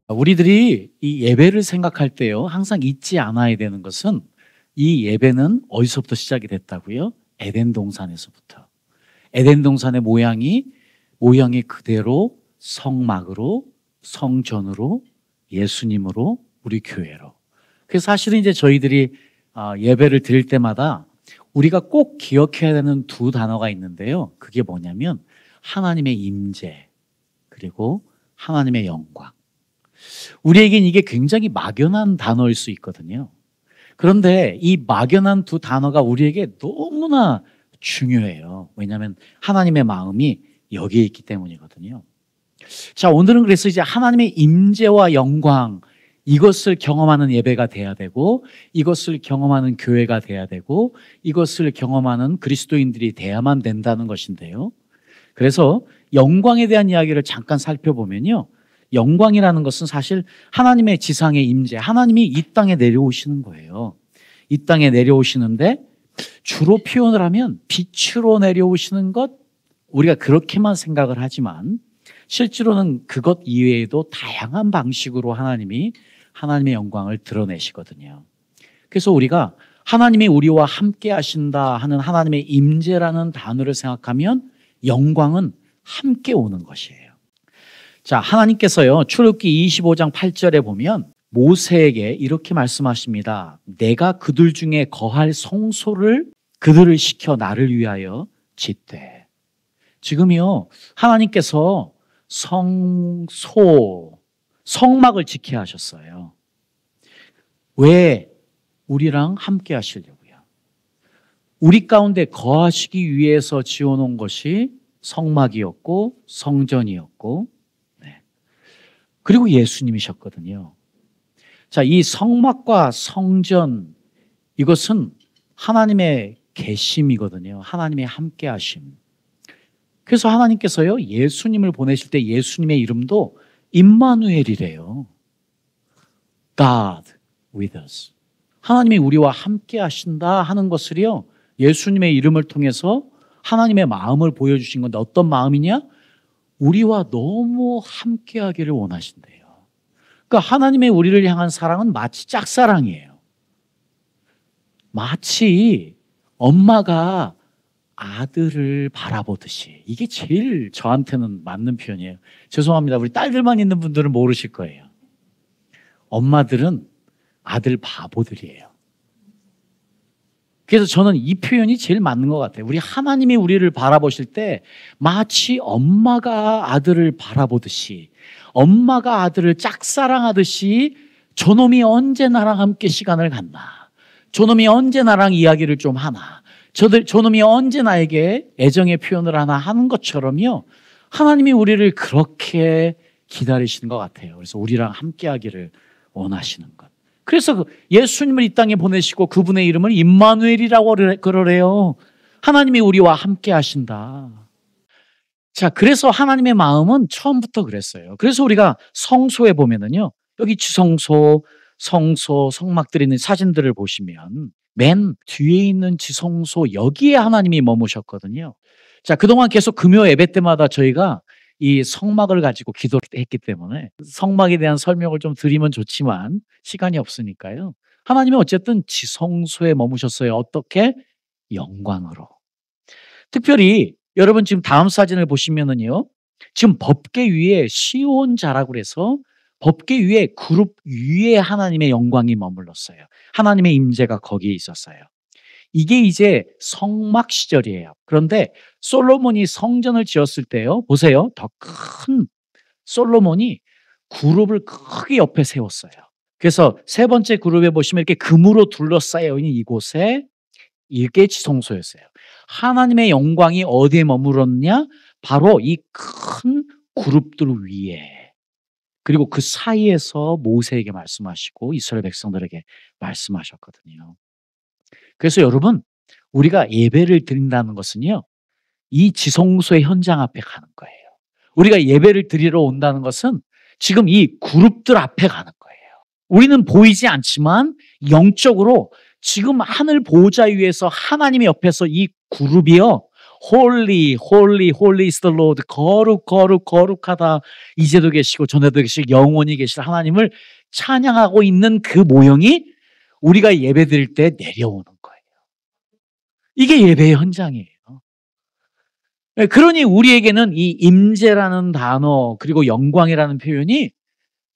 우리들이 이 예배를 생각할 때요, 항상 잊지 않아야 되는 것은 이 예배는 어디서부터 시작이 됐다고요? 에덴 동산에서부터. 에덴 동산의 모양이 그대로 성막으로, 성전으로, 예수님으로, 우리 교회로. 그래서 사실은 이제 저희들이 예배를 드릴 때마다 우리가 꼭 기억해야 되는 두 단어가 있는데요. 그게 뭐냐면 하나님의 임재 그리고 하나님의 영광. 우리에겐 이게 굉장히 막연한 단어일 수 있거든요. 그런데 이 막연한 두 단어가 우리에게 너무나 중요해요. 왜냐하면 하나님의 마음이 여기에 있기 때문이거든요. 자, 오늘은 그래서 이제 하나님의 임재와 영광, 이것을 경험하는 예배가 돼야 되고, 이것을 경험하는 교회가 돼야 되고, 이것을 경험하는 그리스도인들이 돼야만 된다는 것인데요. 그래서 영광에 대한 이야기를 잠깐 살펴보면요, 영광이라는 것은 사실 하나님의 지상의 임재, 하나님이 이 땅에 내려오시는 거예요. 이 땅에 내려오시는데 주로 표현을 하면 빛으로 내려오시는 것, 우리가 그렇게만 생각을 하지만 실제로는 그것 이외에도 다양한 방식으로 하나님의 영광을 드러내시거든요. 그래서 우리가 하나님이 우리와 함께 하신다 하는 하나님의 임재라는 단어를 생각하면 영광은 함께 오는 것이에요. 자, 하나님께서요, 출애굽기 25장 8절에 보면 모세에게 이렇게 말씀하십니다. 내가 그들 중에 거할 성소를 그들을 시켜 나를 위하여 짓되. 지금요, 하나님께서 성막을 지켜야 하셨어요. 왜? 우리랑 함께 하시려고요. 우리 가운데 거하시기 위해서 지어놓은 것이 성막이었고 성전이었고, 그리고 예수님이셨거든요. 자, 이 성막과 성전, 이것은 하나님의 계심이거든요. 하나님의 함께 하심. 그래서 하나님께서요, 예수님을 보내실 때 예수님의 이름도 임마누엘이래요. God with us. 하나님이 우리와 함께 하신다 하는 것을요, 예수님의 이름을 통해서 하나님의 마음을 보여주신 건데, 어떤 마음이냐? 우리와 너무 함께 하기를 원하신대요. 그러니까 하나님의 우리를 향한 사랑은 마치 짝사랑이에요. 마치 엄마가 아들을 바라보듯이. 이게 제일 저한테는 맞는 표현이에요. 죄송합니다. 우리 딸들만 있는 분들은 모르실 거예요. 엄마들은 아들 바보들이에요. 그래서 저는 이 표현이 제일 맞는 것 같아요. 우리 하나님이 우리를 바라보실 때 마치 엄마가 아들을 바라보듯이, 엄마가 아들을 짝사랑하듯이, 저놈이 언제 나랑 함께 시간을 갖나, 저놈이 언제 나랑 이야기를 좀 하나, 저놈이 언제 나에게 애정의 표현을 하나 하는 것처럼요, 하나님이 우리를 그렇게 기다리시는 것 같아요. 그래서 우리랑 함께 하기를 원하시는 것. 그래서 예수님을 이 땅에 보내시고 그분의 이름을 임마누엘이라고 그러래요. 하나님이 우리와 함께 하신다. 자, 그래서 하나님의 마음은 처음부터 그랬어요. 그래서 우리가 성소에 보면은요, 여기 지성소, 성소, 성막들이 있는 사진들을 보시면 맨 뒤에 있는 지성소, 여기에 하나님이 머무셨거든요. 자, 그동안 계속 금요 예배 때마다 저희가 이 성막을 가지고 기도를 했기 때문에 성막에 대한 설명을 좀 드리면 좋지만 시간이 없으니까요. 하나님이 어쨌든 지성소에 머무셨어요. 어떻게? 영광으로. 특별히 여러분 지금 다음 사진을 보시면은요, 지금 법궤 위에 시온자라고 그래서 법궤 위에 그룹 위에 하나님의 영광이 머물렀어요. 하나님의 임재가 거기에 있었어요. 이게 이제 성막 시절이에요. 그런데 솔로몬이 성전을 지었을 때요, 보세요. 더 큰 솔로몬이 그룹을 크게 옆에 세웠어요. 그래서 세 번째 그룹에 보시면 이렇게 금으로 둘러싸여 있는 이곳에 이게 지성소였어요. 하나님의 영광이 어디에 머물렀냐? 바로 이 큰 그룹들 위에. 그리고 그 사이에서 모세에게 말씀하시고 이스라엘 백성들에게 말씀하셨거든요. 그래서 여러분, 우리가 예배를 드린다는 것은요, 이 지성소의 현장 앞에 가는 거예요. 우리가 예배를 드리러 온다는 것은 지금 이 그룹들 앞에 가는 거예요. 우리는 보이지 않지만 영적으로 지금 하늘 보호자 위에서 하나님의 옆에서 이 그룹이요, Holy, holy, holy is the Lord. 거룩, 거룩, 거룩하다. 이제도 계시고 전에도 계시고 영원히 계실 하나님을 찬양하고 있는 그 모형이 우리가 예배 드릴 때 내려오는 거예요. 이게 예배의 현장이에요. 그러니 우리에게는 이 임재라는 단어 그리고 영광이라는 표현이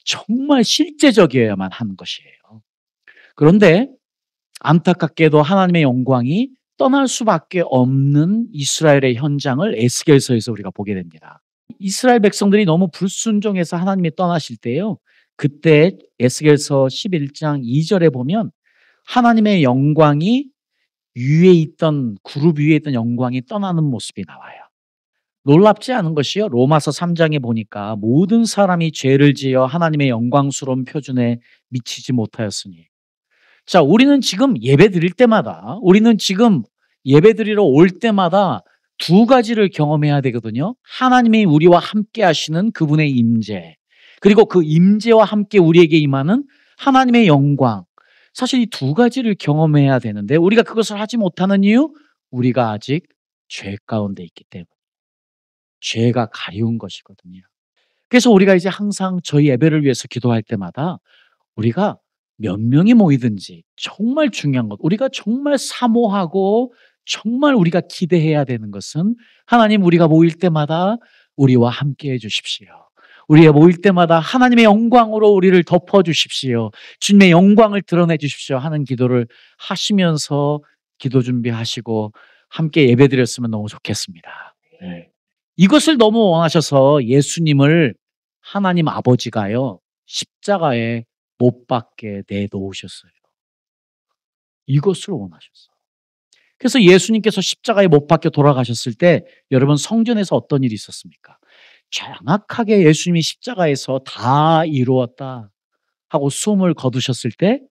정말 실제적이어야만 하는 것이에요. 그런데 안타깝게도 하나님의 영광이 떠날 수밖에 없는 이스라엘의 현장을 에스겔서에서 우리가 보게 됩니다. 이스라엘 백성들이 너무 불순종해서 하나님이 떠나실 때요. 그때 에스겔서 11장 2절에 보면 하나님의 영광이 그룹 위에 있던 영광이 떠나는 모습이 나와요. 놀랍지 않은 것이요. 로마서 3장에 보니까 모든 사람이 죄를 지어 하나님의 영광스러운 표준에 미치지 못하였으니. 자, 우리는 지금 예배 드릴 때마다, 우리는 지금 예배 드리러 올 때마다 두 가지를 경험해야 되거든요. 하나님이 우리와 함께 하시는 그분의 임재, 그리고 그 임재와 함께 우리에게 임하는 하나님의 영광. 사실 이 두 가지를 경험해야 되는데 우리가 그것을 하지 못하는 이유, 우리가 아직 죄 가운데 있기 때문에. 죄가 가리운 것이거든요. 그래서 우리가 이제 항상 저희 예배를 위해서 기도할 때마다 우리가 몇 명이 모이든지 정말 중요한 것, 우리가 정말 사모하고 정말 우리가 기대해야 되는 것은 하나님, 우리가 모일 때마다 우리와 함께 해 주십시오. 우리가 모일 때마다 하나님의 영광으로 우리를 덮어 주십시오. 주님의 영광을 드러내 주십시오 하는 기도를 하시면서 기도 준비하시고 함께 예배 드렸으면 너무 좋겠습니다. 네. 이것을 너무 원하셔서 예수님을 하나님 아버지가요, 십자가에 못 박게 내놓으셨어요. 이것을 원하셨어요. 그래서 예수님께서 십자가에 못 박혀 돌아가셨을 때 여러분 성전에서 어떤 일이 있었습니까? 정확하게 예수님이 십자가에서 다 이루었다 하고 숨을 거두셨을 때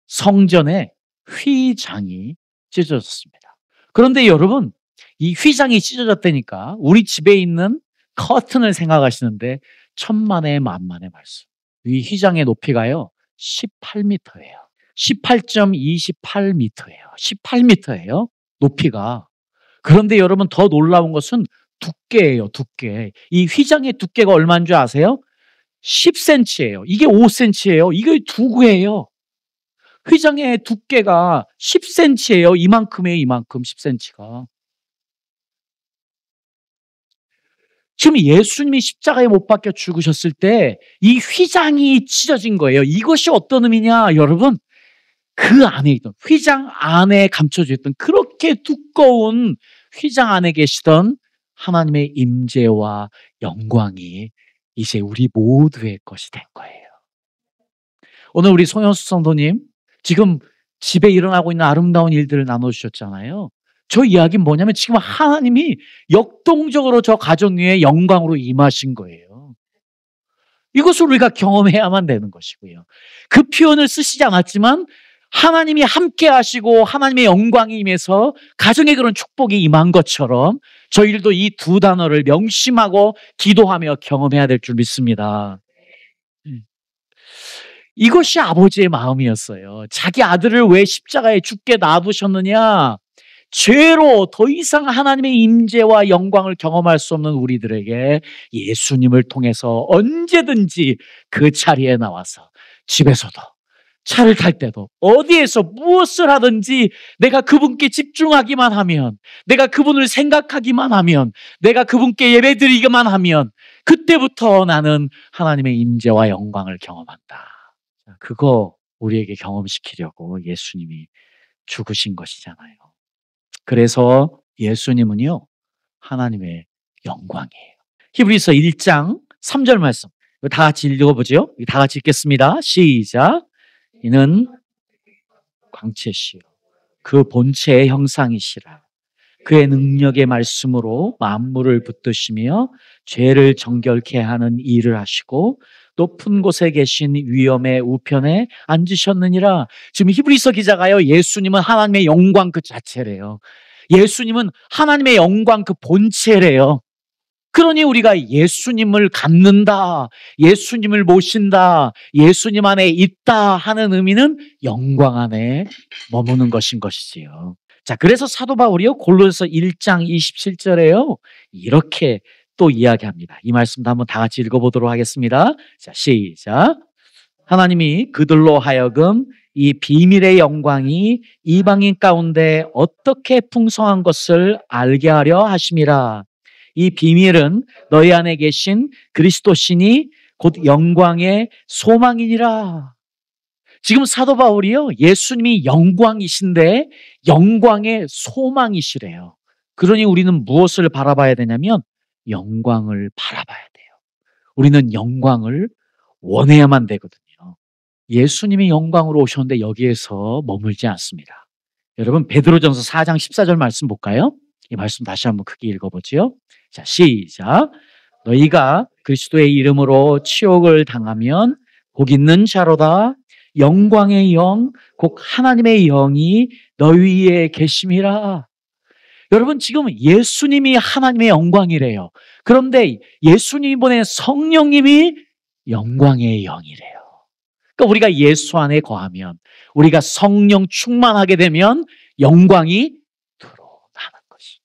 성전에 휘장이 찢어졌습니다. 그런데 여러분, 이 휘장이 찢어졌다니까 우리 집에 있는 커튼을 생각하시는데 천만의 만만의 말씀. 이 휘장의 높이가요 18m예요. 18.28m예요. 18m예요. 높이가. 그런데 여러분 더 놀라운 것은 두께예요. 두께. 이 휘장의 두께가 얼마인 줄 아세요? 10cm예요. 이게 5cm예요. 이게 두 배예요. 휘장의 두께가 10cm예요. 이만큼이에요. 이만큼 10cm가. 지금 예수님이 십자가에 못 박혀 죽으셨을 때 이 휘장이 찢어진 거예요. 이것이 어떤 의미냐, 여러분? 그 안에 있던, 휘장 안에 감춰져 있던 그렇게 두꺼운 휘장 안에 계시던 하나님의 임재와 영광이 이제 우리 모두의 것이 된 거예요. 오늘 우리 송현수 성도님, 지금 집에 일어나고 있는 아름다운 일들을 나눠주셨잖아요. 저 이야기는 뭐냐면 지금 하나님이 역동적으로 저 가정 위에 영광으로 임하신 거예요. 이것을 우리가 경험해야만 되는 것이고요. 그 표현을 쓰시지 않았지만 하나님이 함께 하시고 하나님의 영광이 임해서 가정에 그런 축복이 임한 것처럼 저희들도 이 두 단어를 명심하고 기도하며 경험해야 될 줄 믿습니다. 이것이 아버지의 마음이었어요. 자기 아들을 왜 십자가에 죽게 놔두셨느냐? 죄로 더 이상 하나님의 임재와 영광을 경험할 수 없는 우리들에게 예수님을 통해서 언제든지 그 자리에 나와서 집에서도 차를 탈 때도 어디에서 무엇을 하든지 내가 그분께 집중하기만 하면, 내가 그분을 생각하기만 하면, 내가 그분께 예배드리기만 하면 그때부터 나는 하나님의 임재와 영광을 경험한다. 그거 우리에게 경험시키려고 예수님이 죽으신 것이잖아요. 그래서 예수님은요 하나님의 영광이에요. 히브리서 1장 3절 말씀 다 같이 읽어보죠. 다 같이 읽겠습니다. 시작. 이는 광채시요 그 본체의 형상이시라. 그의 능력의 말씀으로 만물을 붙드시며 죄를 정결케 하는 일을 하시고 높은 곳에 계신 위엄의 우편에 앉으셨느니라. 지금 히브리서 기자가요, 예수님은 하나님의 영광 그 자체래요. 예수님은 하나님의 영광 그 본체래요. 그러니 우리가 예수님을 갖는다, 예수님을 모신다, 예수님 안에 있다 하는 의미는 영광 안에 머무는 것인 것이지요. 자, 그래서 사도 바울이요 골로새서 1장 27절에요 이렇게 또 이야기합니다. 이 말씀도 한번 다 같이 읽어보도록 하겠습니다. 자, 시작. 하나님이 그들로 하여금 이 비밀의 영광이 이방인 가운데 어떻게 풍성한 것을 알게 하려 하심이라. 이 비밀은 너희 안에 계신 그리스도시니 곧 영광의 소망이니라. 지금 사도 바울이요 예수님이 영광이신데 영광의 소망이시래요. 그러니 우리는 무엇을 바라봐야 되냐면 영광을 바라봐야 돼요. 우리는 영광을 원해야만 되거든요. 예수님이 영광으로 오셨는데 여기에서 머물지 않습니다. 여러분 베드로전서 4장 14절 말씀 볼까요? 이 말씀 다시 한번 크게 읽어보지요. 자, 시작. 너희가 그리스도의 이름으로 치욕을 당하면 복 있는 자로다. 영광의 영, 곧 하나님의 영이 너희 위에 계심이라. 여러분 지금 예수님이 하나님의 영광이래요. 그런데 예수님이 보낸 성령님이 영광의 영이래요. 그러니까 우리가 예수 안에 거하면, 우리가 성령 충만하게 되면 영광이 드러나는 것이.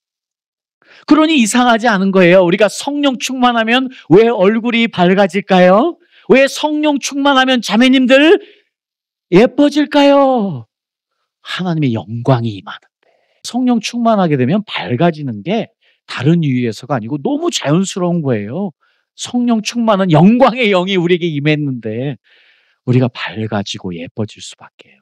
그러니 이상하지 않은 거예요. 우리가 성령 충만하면 왜 얼굴이 밝아질까요? 왜 성령 충만하면 자매님들 예뻐질까요? 하나님의 영광이 임하는데. 성령 충만하게 되면 밝아지는 게 다른 이유에서가 아니고 너무 자연스러운 거예요. 성령 충만한 영광의 영이 우리에게 임했는데 우리가 밝아지고 예뻐질 수밖에요.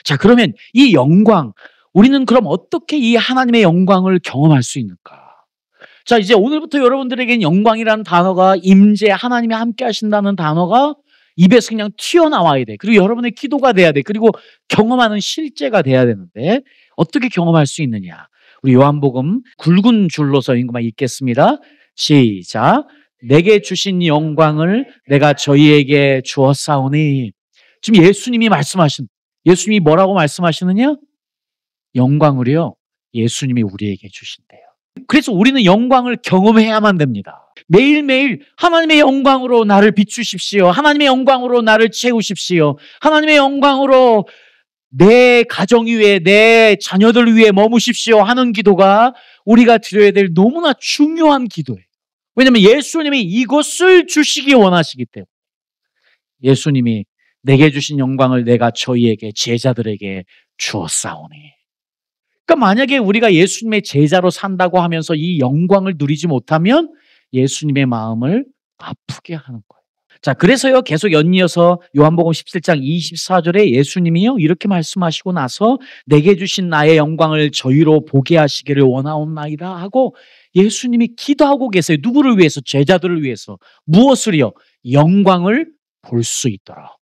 자, 그러면 이 영광, 우리는 그럼 어떻게 이 하나님의 영광을 경험할 수 있는가? 자, 이제 오늘부터 여러분들에게는 영광이라는 단어가, 임재, 하나님이 함께 하신다는 단어가 입에서 그냥 튀어나와야 돼. 그리고 여러분의 기도가 돼야 돼. 그리고 경험하는 실제가 돼야 되는데 어떻게 경험할 수 있느냐? 우리 요한복음 굵은 줄로서 인구만 읽겠습니다. 시작. 내게 주신 영광을 내가 저희에게 주었사오니. 지금 예수님이 뭐라고 말씀하시느냐? 영광을요 예수님이 우리에게 주신대요. 그래서 우리는 영광을 경험해야만 됩니다. 매일매일 하나님의 영광으로 나를 비추십시오. 하나님의 영광으로 나를 채우십시오. 하나님의 영광으로 내 가정 위에, 내 자녀들 위에 머무십시오 하는 기도가 우리가 드려야 될 너무나 중요한 기도예요. 왜냐하면 예수님이 이것을 주시기 원하시기 때문에. 예수님이 내게 주신 영광을 내가 저희에게, 제자들에게 주었사오니. 그러니까 만약에 우리가 예수님의 제자로 산다고 하면서 이 영광을 누리지 못하면 예수님의 마음을 아프게 하는 거예요. 자, 그래서요 계속 연이어서 요한복음 17장 24절에 예수님이요 이렇게 말씀하시고 나서 내게 주신 나의 영광을 저희로 보게 하시기를 원하옵나이다 하고 예수님이 기도하고 계세요. 누구를 위해서? 제자들을 위해서. 무엇을요? 영광을 볼 수 있도록.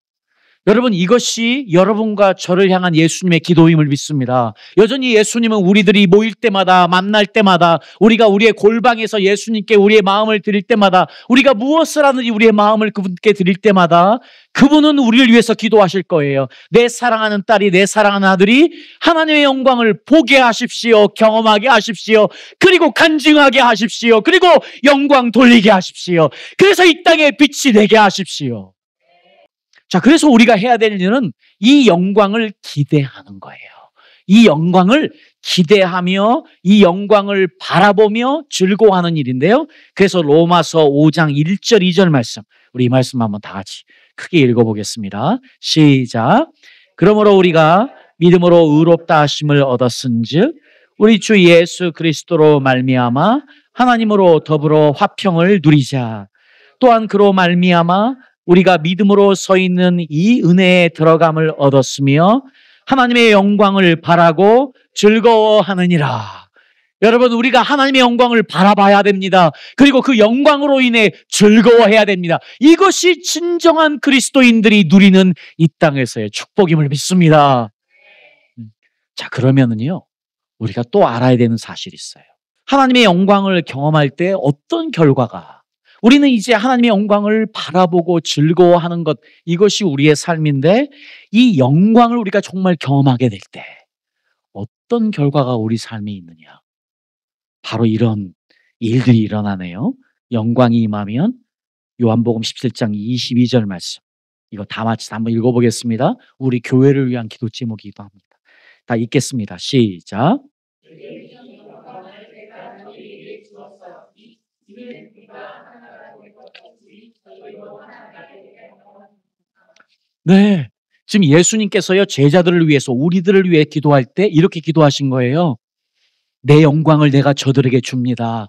여러분, 이것이 여러분과 저를 향한 예수님의 기도임을 믿습니다. 여전히 예수님은 우리들이 모일 때마다, 만날 때마다, 우리가 우리의 골방에서 예수님께 우리의 마음을 드릴 때마다, 우리가 무엇을 하는지 우리의 마음을 그분께 드릴 때마다 그분은 우리를 위해서 기도하실 거예요. 내 사랑하는 딸이, 내 사랑하는 아들이 하나님의 영광을 보게 하십시오. 경험하게 하십시오. 그리고 간증하게 하십시오. 그리고 영광 돌리게 하십시오. 그래서 이 땅에 빛이 되게 하십시오. 자, 그래서 우리가 해야 될 일은 이 영광을 기대하는 거예요. 이 영광을 기대하며 이 영광을 바라보며 즐거워하는 일인데요. 그래서 로마서 5장 1절 2절 말씀, 우리 이 말씀 한번 다 같이 크게 읽어보겠습니다. 시작. 그러므로 우리가 믿음으로 의롭다 하심을 얻었은즉 우리 주 예수 그리스도로 말미암아 하나님으로 더불어 화평을 누리자. 또한 그로 말미암아 우리가 믿음으로 서 있는 이 은혜에 들어감을 얻었으며 하나님의 영광을 바라고 즐거워하느니라. 여러분, 우리가 하나님의 영광을 바라봐야 됩니다. 그리고 그 영광으로 인해 즐거워해야 됩니다. 이것이 진정한 그리스도인들이 누리는 이 땅에서의 축복임을 믿습니다. 자, 그러면은요 우리가 또 알아야 되는 사실이 있어요. 하나님의 영광을 경험할 때 어떤 결과가, 우리는 이제 하나님의 영광을 바라보고 즐거워하는 것, 이것이 우리의 삶인데 이 영광을 우리가 정말 경험하게 될 때 어떤 결과가 우리 삶에 있느냐? 바로 이런 일들이 일어나네요. 영광이 임하면 요한복음 17장 22절 말씀, 이거 다 같이 한번 읽어보겠습니다. 우리 교회를 위한 기도 제목이기도 합니다. 다 읽겠습니다. 시작. 네. 지금 예수님께서요, 제자들을 위해서, 우리들을 위해 기도할 때 이렇게 기도하신 거예요. 내 영광을 내가 저들에게 줍니다.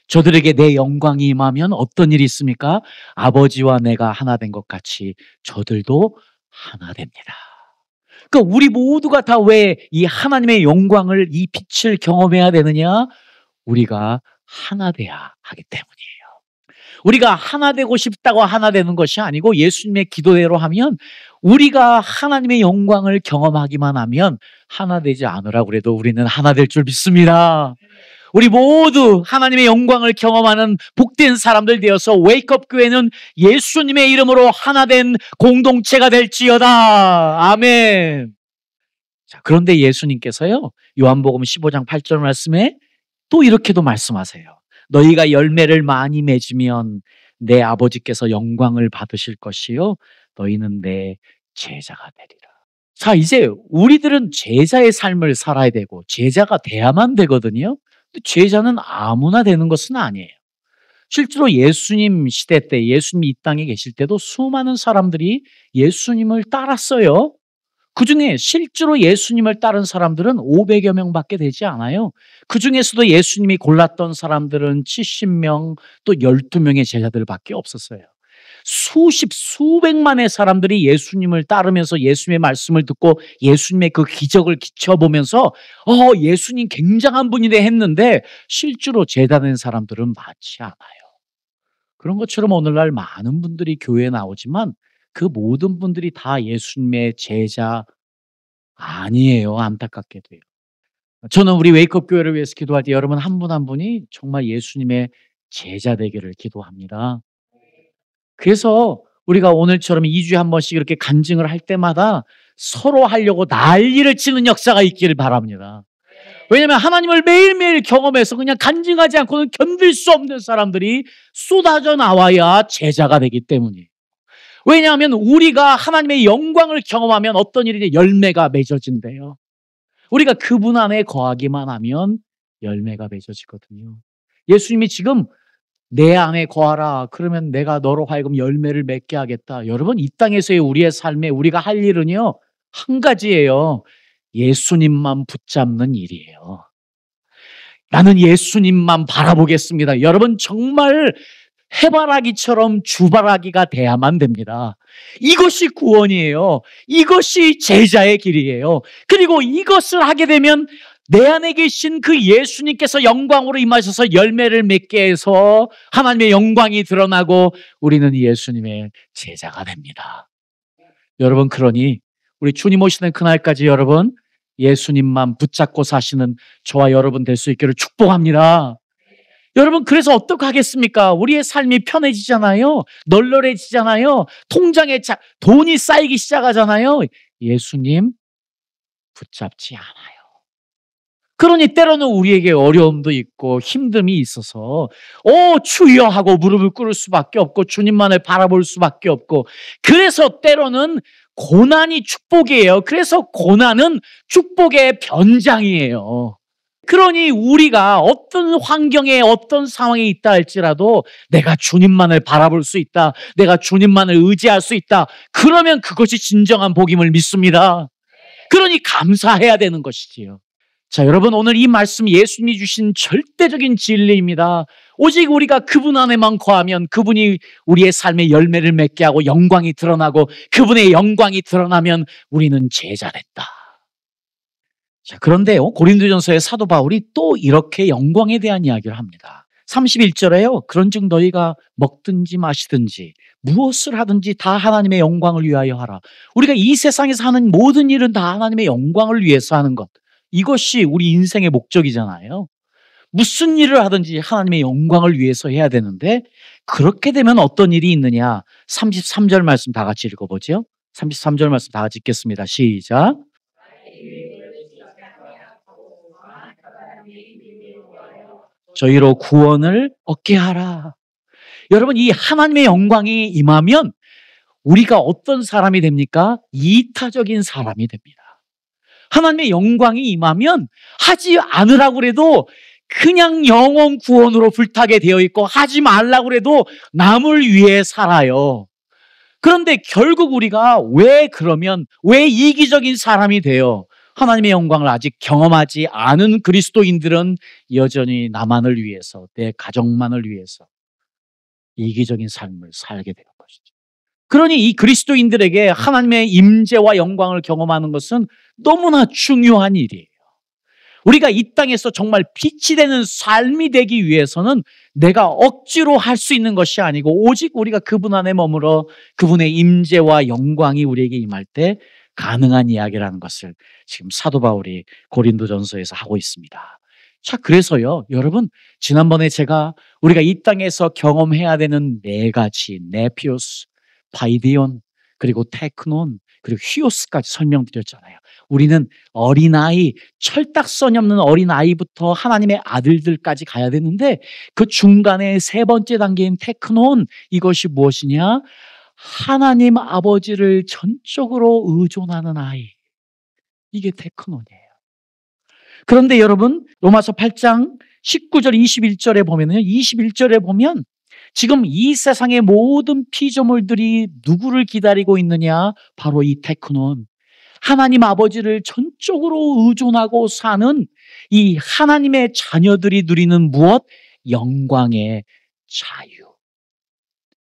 저들에게 내 영광이 임하면 어떤 일이 있습니까? 아버지와 내가 하나 된 것 같이 저들도 하나 됩니다. 그러니까 우리 모두가 다 왜 이 하나님의 영광을, 이 빛을 경험해야 되느냐? 우리가 하나 돼야 하기 때문이에요. 우리가 하나 되고 싶다고 하나 되는 것이 아니고, 예수님의 기도대로 하면, 우리가 하나님의 영광을 경험하기만 하면 하나 되지 않으라고 그래도 우리는 하나 될 줄 믿습니다. 우리 모두 하나님의 영광을 경험하는 복된 사람들 되어서 웨이크업 교회는 예수님의 이름으로 하나 된 공동체가 될지어다. 아멘. 자, 그런데 예수님께서요, 요한복음 15장 8절 말씀에 또 이렇게도 말씀하세요. 너희가 열매를 많이 맺으면 내 아버지께서 영광을 받으실 것이요 너희는 내 제자가 되리라. 자, 이제 우리들은 제자의 삶을 살아야 되고 제자가 돼야만 되거든요. 근데 제자는 아무나 되는 것은 아니에요. 실제로 예수님 시대 때, 예수님이 이 땅에 계실 때도 수많은 사람들이 예수님을 따랐어요. 그중에 실제로 예수님을 따른 사람들은 500여 명밖에 되지 않아요. 그중에서도 예수님이 골랐던 사람들은 70명, 또 12명의 제자들밖에 없었어요. 수백만의 사람들이 예수님을 따르면서 예수님의 말씀을 듣고 예수님의 그 기적을 지켜보면서 예수님 굉장한 분이네 했는데, 실제로 제자된 사람들은 많지 않아요. 그런 것처럼 오늘날 많은 분들이 교회에 나오지만 그 모든 분들이 다 예수님의 제자 아니에요. 안타깝게도요. 저는 우리 웨이크업 교회를 위해서 기도할 때 여러분 한 분 한 분이 정말 예수님의 제자 되기를 기도합니다. 그래서 우리가 오늘처럼 2주에 한 번씩 이렇게 간증을 할 때마다 서로 하려고 난리를 치는 역사가 있기를 바랍니다. 왜냐하면 하나님을 매일매일 경험해서 그냥 간증하지 않고는 견딜 수 없는 사람들이 쏟아져 나와야 제자가 되기 때문이에요. 왜냐하면 우리가 하나님의 영광을 경험하면 어떤 일이 열매가 맺어진대요. 우리가 그분 안에 거하기만 하면 열매가 맺어지거든요. 예수님이 지금 내 안에 거하라, 그러면 내가 너로 하여금 열매를 맺게 하겠다. 여러분, 이 땅에서의 우리의 삶에 우리가 할 일은요, 한 가지예요. 예수님만 붙잡는 일이에요. 나는 예수님만 바라보겠습니다. 여러분, 정말 해바라기처럼 주바라기가 돼야만 됩니다. 이것이 구원이에요. 이것이 제자의 길이에요. 그리고 이것을 하게 되면 내 안에 계신 그 예수님께서 영광으로 임하셔서 열매를 맺게 해서 하나님의 영광이 드러나고 우리는 예수님의 제자가 됩니다. 여러분, 그러니 우리 주님 오시는 그날까지 여러분 예수님만 붙잡고 사시는 저와 여러분 될 수 있기를 축복합니다. 여러분, 그래서 어떻게 하겠습니까? 우리의 삶이 편해지잖아요. 널널해지잖아요. 통장에 돈이 쌓이기 시작하잖아요. 예수님 붙잡지 않아요. 그러니 때로는 우리에게 어려움도 있고 힘듦이 있어서 주여 하고 무릎을 꿇을 수밖에 없고 주님만을 바라볼 수밖에 없고, 그래서 때로는 고난이 축복이에요. 그래서 고난은 축복의 변장이에요. 그러니 우리가 어떤 환경에 어떤 상황에 있다 할지라도 내가 주님만을 바라볼 수 있다, 내가 주님만을 의지할 수 있다, 그러면 그것이 진정한 복임을 믿습니다. 그러니 감사해야 되는 것이지요. 자, 여러분, 오늘 이 말씀 예수님이 주신 절대적인 진리입니다. 오직 우리가 그분 안에만 거하면 그분이 우리의 삶에 열매를 맺게 하고 영광이 드러나고, 그분의 영광이 드러나면 우리는 제자 됐다. 자, 그런데요, 고린도전서의 사도 바울이 또 이렇게 영광에 대한 이야기를 합니다. 31절에요. 그런즉 너희가 먹든지 마시든지 무엇을 하든지 다 하나님의 영광을 위하여 하라. 우리가 이 세상에서 하는 모든 일은 다 하나님의 영광을 위해서 하는 것, 이것이 우리 인생의 목적이잖아요. 무슨 일을 하든지 하나님의 영광을 위해서 해야 되는데, 그렇게 되면 어떤 일이 있느냐. 33절 말씀 다 같이 읽어보죠. 33절 말씀 다 같이 읽겠습니다. 시작. 저희로 구원을 얻게 하라. 여러분, 이 하나님의 영광이 임하면 우리가 어떤 사람이 됩니까? 이타적인 사람이 됩니다. 하나님의 영광이 임하면 하지 않으라고 해도 그냥 영원 구원으로 불타게 되어 있고 하지 말라고 해도 남을 위해 살아요. 그런데 결국 우리가 왜 이기적인 사람이 되어 하나님의 영광을 아직 경험하지 않은 그리스도인들은 여전히 나만을 위해서, 내 가족만을 위해서 이기적인 삶을 살게 되는 것이죠. 그러니 이 그리스도인들에게 하나님의 임재와 영광을 경험하는 것은 너무나 중요한 일이에요. 우리가 이 땅에서 정말 빛이 되는 삶이 되기 위해서는 내가 억지로 할 수 있는 것이 아니고 오직 우리가 그분 안에 머물러 그분의 임재와 영광이 우리에게 임할 때 가능한 이야기라는 것을 지금 사도 바울이 고린도전서에서 하고 있습니다. 자, 그래서요, 여러분, 지난번에 우리가 이 땅에서 경험해야 되는 네 가지, 네피오스, 파이디온, 그리고 테크논, 그리고 히오스까지 설명드렸잖아요. 우리는 어린아이, 철딱서니 없는 어린아이부터 하나님의 아들들까지 가야 되는데 그 중간에 세 번째 단계인 테크논, 이것이 무엇이냐? 하나님 아버지를 전적으로 의존하는 아이. 이게 테크논이에요. 그런데 여러분, 로마서 8장 19절 21절에 보면요, 21절에 보면 지금 이 세상의 모든 피조물들이 누구를 기다리고 있느냐? 바로 이 테크논, 하나님 아버지를 전적으로 의존하고 사는 이 하나님의 자녀들이 누리는 무엇? 영광의 자유.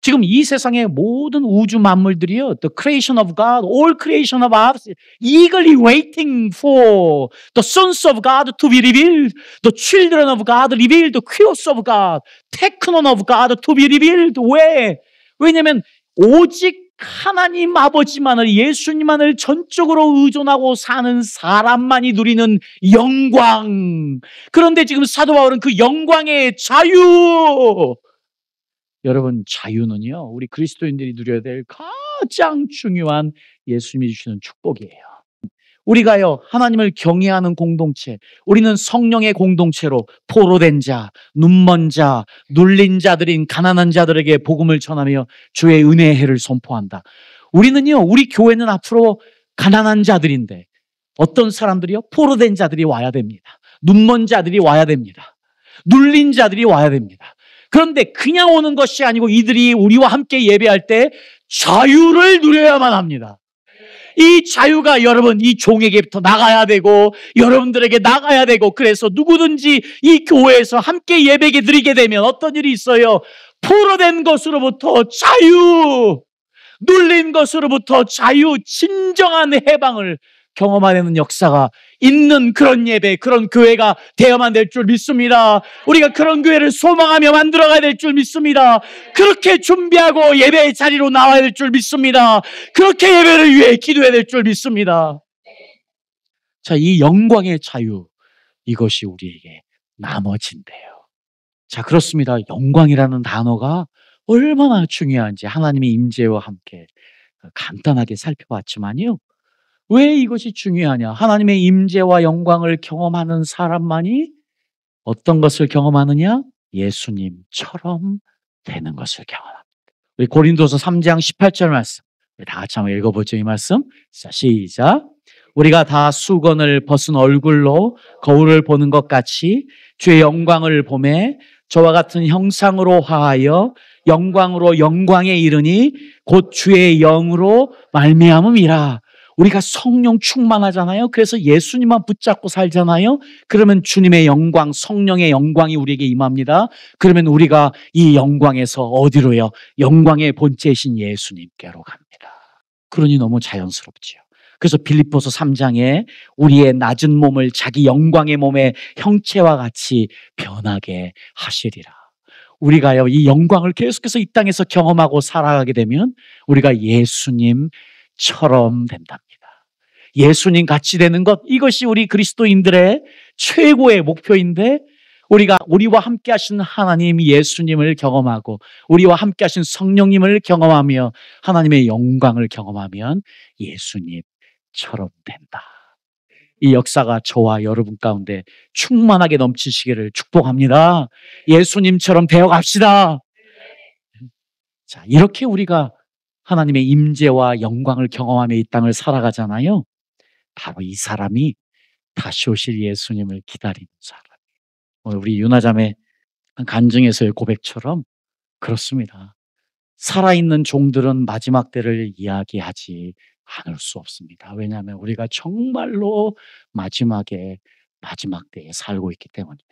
지금 이 세상의 모든 우주 만물들이요, the creation of God, all creation of God, eagerly waiting for the sons of God to be revealed, the children of God revealed, the creos of God, technon of God to be revealed. 왜? 왜냐하면 오직 하나님 아버지만을, 예수님만을 전적으로 의존하고 사는 사람만이 누리는 영광. 그런데 지금 사도 바울은 그 영광의 자유, 여러분, 자유는요, 우리 그리스도인들이 누려야 될 가장 중요한 예수님이 주시는 축복이에요. 우리가요, 하나님을 경외하는 공동체, 우리는 성령의 공동체로 포로된 자, 눈먼 자, 눌린 자들인 가난한 자들에게 복음을 전하며 주의 은혜의 해를 선포한다. 우리는요, 우리 교회는 앞으로 가난한 자들인데 어떤 사람들이요? 포로된 자들이 와야 됩니다. 눈먼 자들이 와야 됩니다. 눌린 자들이 와야 됩니다. 그런데 그냥 오는 것이 아니고 이들이 우리와 함께 예배할 때 자유를 누려야만 합니다. 이 자유가 여러분, 이 종에게부터 나가야 되고 여러분들에게 나가야 되고, 그래서 누구든지 이 교회에서 함께 예배게 드리게 되면 어떤 일이 있어요? 포로된 것으로부터 자유, 눌린 것으로부터 자유, 진정한 해방을 경험하는 역사가 있는 그런 예배, 그런 교회가 되어야만 될 줄 믿습니다. 우리가 그런 교회를 소망하며 만들어가야 될 줄 믿습니다. 그렇게 준비하고 예배의 자리로 나와야 될 줄 믿습니다. 그렇게 예배를 위해 기도해야 될 줄 믿습니다. 자, 이 영광의 자유, 이것이 우리에게 나머진데요. 자, 그렇습니다. 영광이라는 단어가 얼마나 중요한지 하나님의 임재와 함께 간단하게 살펴봤지만요, 왜 이것이 중요하냐? 하나님의 임재와 영광을 경험하는 사람만이 어떤 것을 경험하느냐? 예수님처럼 되는 것을 경험합니다. 우리 고린도서 3장 18절 말씀, 다 같이 한번 읽어보죠. 이 말씀. 자, 시작. 우리가 다 수건을 벗은 얼굴로 거울을 보는 것 같이 주의 영광을 보매 저와 같은 형상으로 화하여 영광으로 영광에 이르니 곧 주의 영으로 말미암음이라. 우리가 성령 충만하잖아요. 그래서 예수님만 붙잡고 살잖아요. 그러면 주님의 영광, 성령의 영광이 우리에게 임합니다. 그러면 우리가 이 영광에서 어디로요? 영광의 본체이신 예수님께로 갑니다. 그러니 너무 자연스럽지요. 그래서 빌립보서 3장에 우리의 낮은 몸을 자기 영광의 몸의 형체와 같이 변하게 하시리라. 우리가요, 이 영광을 계속해서 이 땅에서 경험하고 살아가게 되면 우리가 예수님처럼 된답니다. 예수님 같이 되는 것, 이것이 우리 그리스도인들의 최고의 목표인데, 우리와 함께 하신 하나님 예수님을 경험하고 우리와 함께 하신 성령님을 경험하며 하나님의 영광을 경험하면 예수님처럼 된다. 이 역사가 저와 여러분 가운데 충만하게 넘치시기를 축복합니다. 예수님처럼 되어갑시다. 자, 이렇게 우리가 하나님의 임재와 영광을 경험하며 이 땅을 살아가잖아요. 바로 이 사람이 다시 오실 예수님을 기다리는 사람. 우리 유나자매 간증에서의 고백처럼 그렇습니다. 살아있는 종들은 마지막 때를 이야기하지 않을 수 없습니다. 왜냐하면 우리가 정말로 마지막 때에 살고 있기 때문입니다.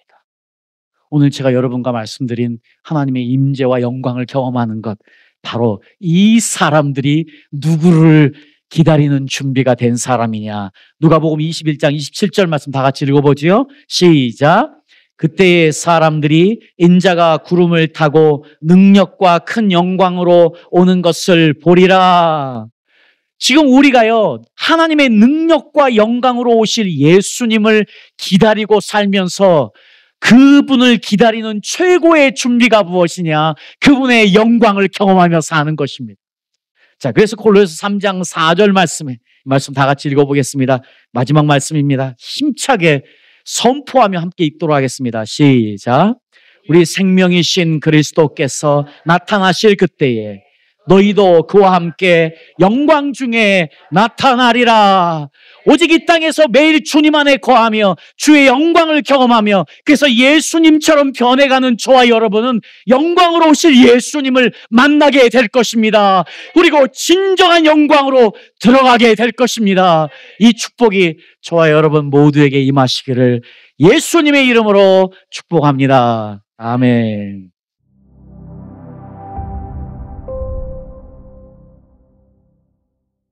오늘 제가 여러분과 말씀드린 하나님의 임재와 영광을 경험하는 것, 바로 이 사람들이 누구를 기다리는 준비가 된 사람이냐. 누가복음 21장 27절 말씀 다 같이 읽어보지요. 시작. 그때의 사람들이 인자가 구름을 타고 능력과 큰 영광으로 오는 것을 보리라. 지금 우리가요, 하나님의 능력과 영광으로 오실 예수님을 기다리고 살면서 그분을 기다리는 최고의 준비가 무엇이냐? 그분의 영광을 경험하며 사는 것입니다. 자, 그래서 골로새서 3장 4절 말씀 다 같이 읽어보겠습니다. 마지막 말씀입니다. 힘차게 선포하며 함께 읽도록 하겠습니다. 시작. 우리 생명이신 그리스도께서 나타나실 그때에 너희도 그와 함께 영광 중에 나타나리라. 오직 이 땅에서 매일 주님 안에 거하며 주의 영광을 경험하며, 그래서 예수님처럼 변해가는 저와 여러분은 영광으로 오실 예수님을 만나게 될 것입니다. 그리고 진정한 영광으로 들어가게 될 것입니다. 이 축복이 저와 여러분 모두에게 임하시기를 예수님의 이름으로 축복합니다. 아멘.